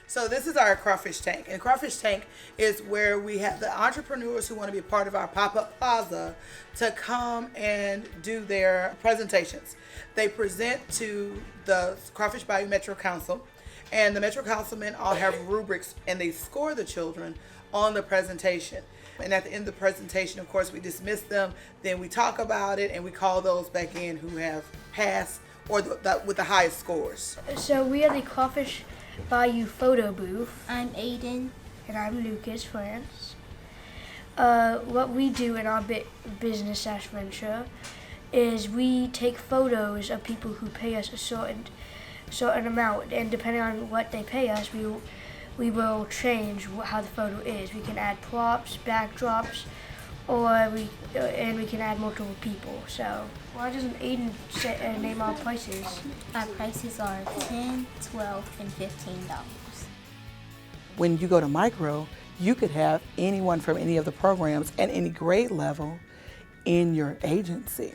So this is our Crawfish Tank. And Crawfish Tank is where we have the entrepreneurs who want to be a part of our pop-up plaza to come and do their presentations. They present to the Crawfish Bayou Metro Council, and the Metro Councilmen all have rubrics, and they score the children on the presentation. And at the end of the presentation, of course, we dismiss them, then we talk about it, and we call those back in who have passed or with the highest scores. So we are the Crawfish Bayou photo booth. I'm Aiden. And I'm Lucas France. What we do in our business venture is we take photos of people who pay us a certain amount, and depending on what they pay us, we will change how the photo is. We can add props, backdrops, or we can add multiple people. So why doesn't Aiden name our prices? Our prices are $10, $12, and $15. When you go to micro, you could have anyone from any of the programs at any grade level in your agency.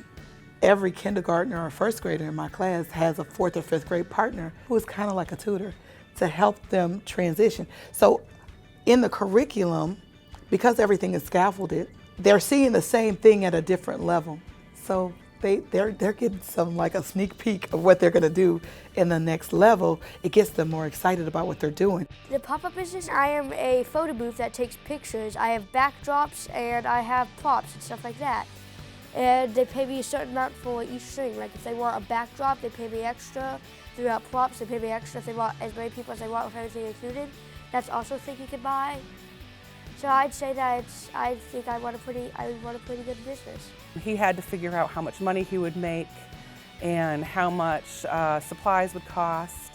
Every kindergartner or first grader in my class has a fourth or fifth grade partner who is kind of like a tutor to help them transition. So in the curriculum, because everything is scaffolded, they're seeing the same thing at a different level. So they're getting like a sneak peek of what they're gonna do in the next level. It gets them more excited about what they're doing. The pop-up business, I am a photo booth that takes pictures. I have backdrops and I have props and stuff like that. And they pay me a certain amount for each thing. Like if they want a backdrop, they pay me extra. If they want props, they pay me extra. If they want as many people as they want with everything included, that's also a thing you can buy. So I'd say that I think I want a pretty good business. He had to figure out how much money he would make and how much supplies would cost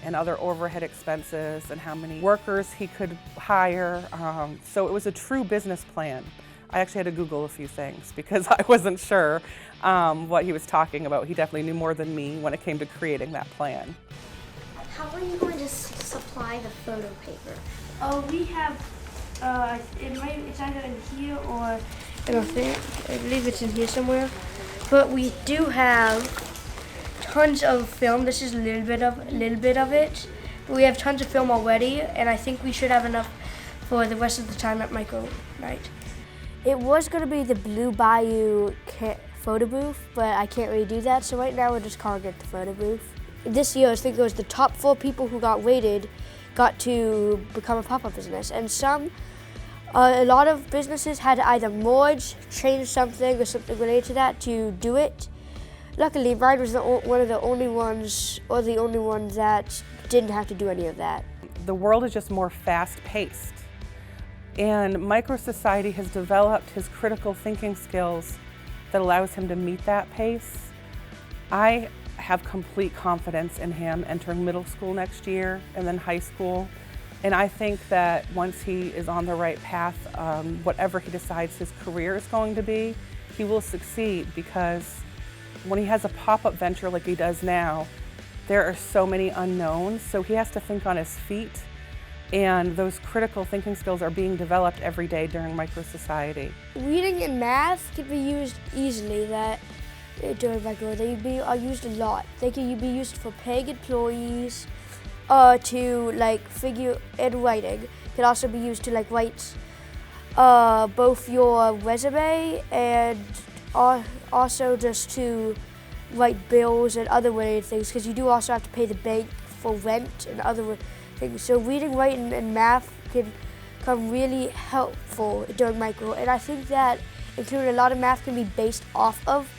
and other overhead expenses and how many workers he could hire. So it was a true business plan. I actually had to Google a few things because I wasn't sure what he was talking about. He definitely knew more than me when it came to creating that plan. How are you going to supply the photo paper? Oh, we have, it's either in here or, I believe it's in here somewhere. But we do have tons of film. This is a little bit of it. But we have tons of film already, and I think we should have enough for the rest of the time at Micro Night. It was going to be the Blue Bayou photo booth, but I can't really do that, so right now we're just calling it the photo booth. This year, I think it was the top 4 people who got rated got to become a pop-up business, and a lot of businesses had to either merge, change something or something related to that to do it. Luckily, mine was one of the only ones, or the only one that didn't have to do any of that. The world is just more fast-paced, and micro society has developed his critical thinking skills that allows him to meet that pace. I have complete confidence in him entering middle school next year and then high school. And I think that once he is on the right path, whatever he decides his career is going to be, he will succeed, because when he has a pop-up venture like he does now, there are so many unknowns, so he has to think on his feet, and those critical thinking skills are being developed every day during micro society. Reading and math can be used easily during micro. They are used a lot. They can be used for paying employees, to figure, and writing. Can also be used to write both your resume and also just to write bills and other related things, because you do also have to pay the bank for rent and other things. So reading, writing, and math can come really helpful during micro, and I think that including a lot of math can be based off of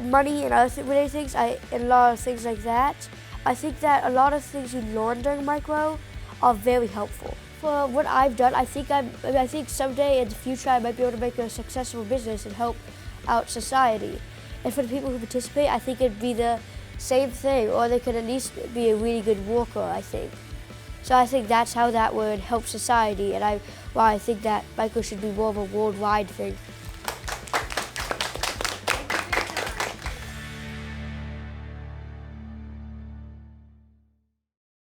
money and other related things, and a lot of things like that. I think that a lot of things you learn during micro are very helpful. For what I've done, I think someday in the future I might be able to make a successful business and help out society. And for the people who participate, I think it'd be the same thing, or they could at least be a really good worker, I think. So I think that's how that would help society, and I think that micro should be more of a worldwide thing.